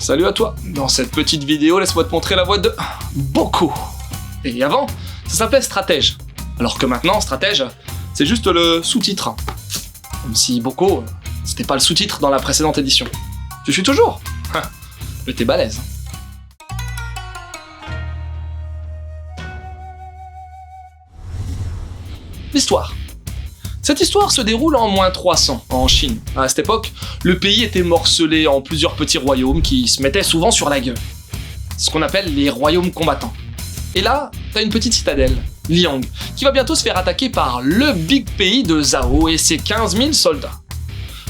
Salut à toi. Dans cette petite vidéo, laisse-moi te montrer la voix de Boko. Et avant, ça s'appelait Stratège. Alors que maintenant, Stratège, c'est juste le sous-titre. Comme si Boko, c'était pas le sous-titre dans la précédente édition. Tu suis toujours? Mais t'es balèze. L'histoire. Cette histoire se déroule en moins 300, en Chine. À cette époque, le pays était morcelé en plusieurs petits royaumes qui se mettaient souvent sur la gueule. C'est ce qu'on appelle les royaumes combattants. Et là, t'as une petite citadelle, Liang, qui va bientôt se faire attaquer par le big pays de Zhao et ses 15 000 soldats.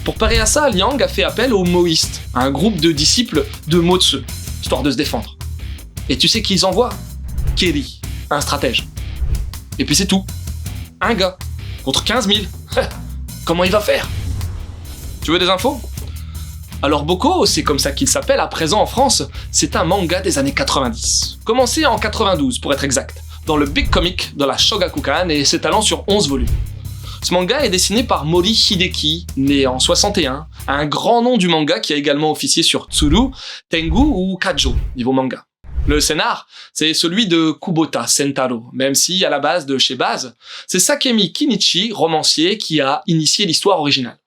Pour parer à ça, Liang a fait appel aux Maoïstes, un groupe de disciples de Mo Tse, histoire de se défendre. Et tu sais qui ils envoient? Keri, un stratège. Et puis c'est tout. Un gars. Contre 15 000. Comment il va faire? Tu veux des infos? Alors Boko, c'est comme ça qu'il s'appelle à présent en France, c'est un manga des années 90. Commencé en 92 pour être exact, dans le Big Comic de la Shogakukan et s'étalant sur 11 volumes. Ce manga est dessiné par Mori Hideki, né en 61, un grand nom du manga qui a également officié sur Tsuru, Tengu ou Kajo, niveau manga. Le scénar, c'est celui de Kubota Sentaro, même si, à la base de chez Base, c'est Sakemi Kinichi, romancier, qui a initié l'histoire originale.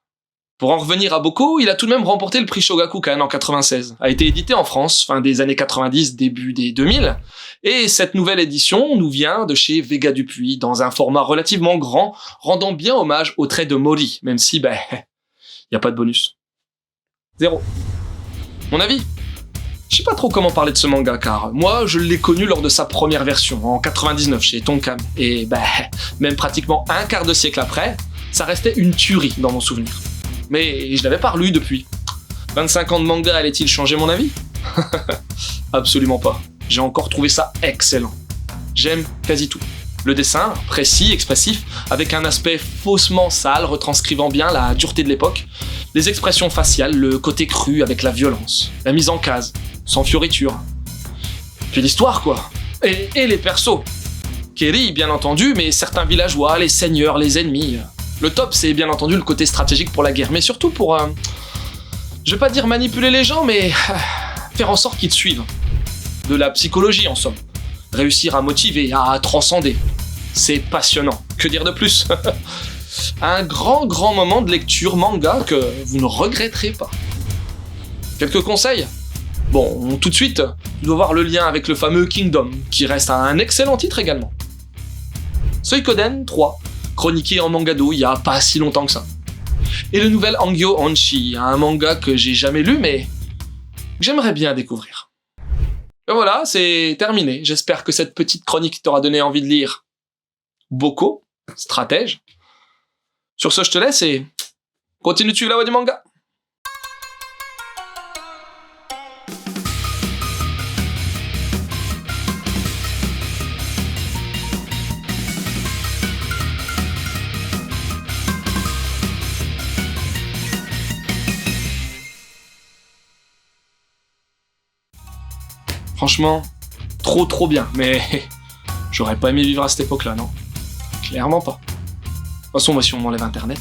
Pour en revenir à Boko, il a tout de même remporté le prix Shogakukan en 96, a été édité en France, fin des années 90, début des 2000, et cette nouvelle édition nous vient de chez Vega Dupuis, dans un format relativement grand, rendant bien hommage au trait de Mori, même si, y a pas de bonus. 0. Mon avis? Je sais pas trop comment parler de ce manga car moi je l'ai connu lors de sa première version en 99 chez Tonkam et même pratiquement un quart de siècle après, ça restait une tuerie dans mon souvenir. Mais je l'avais pas relu depuis. 25 ans de manga allait-il changer mon avis? Absolument pas. J'ai encore trouvé ça excellent. J'aime quasi tout. Le dessin, précis, expressif, avec un aspect faussement sale, retranscrivant bien la dureté de l'époque, les expressions faciales, le côté cru avec la violence, la mise en case, sans fioriture. Puis l'histoire quoi. Et les persos. Keri bien entendu, mais certains villageois, les seigneurs, les ennemis. Le top c'est bien entendu le côté stratégique pour la guerre, mais surtout pour, je vais pas dire manipuler les gens, mais faire en sorte qu'ils te suivent. De la psychologie en somme. Réussir à motiver, à transcender. C'est passionnant. Que dire de plus? Un grand moment de lecture manga que vous ne regretterez pas. Quelques conseils? Bon, tout de suite, tu dois voir le lien avec le fameux Kingdom, qui reste un excellent titre également. Suikoden 3, chroniqué en mangado il y a pas si longtemps que ça. Et le nouvel Hangyo Onshi, un manga que j'ai jamais lu mais j'aimerais bien découvrir. Et voilà, c'est terminé. J'espère que cette petite chronique t'aura donné envie de lire Boko, stratège. Sur ce, je te laisse et continue de suivre la voie du manga. Franchement, trop bien, mais j'aurais pas aimé vivre à cette époque-là, non? Clairement pas. De toute façon, moi, si on m'enlève Internet...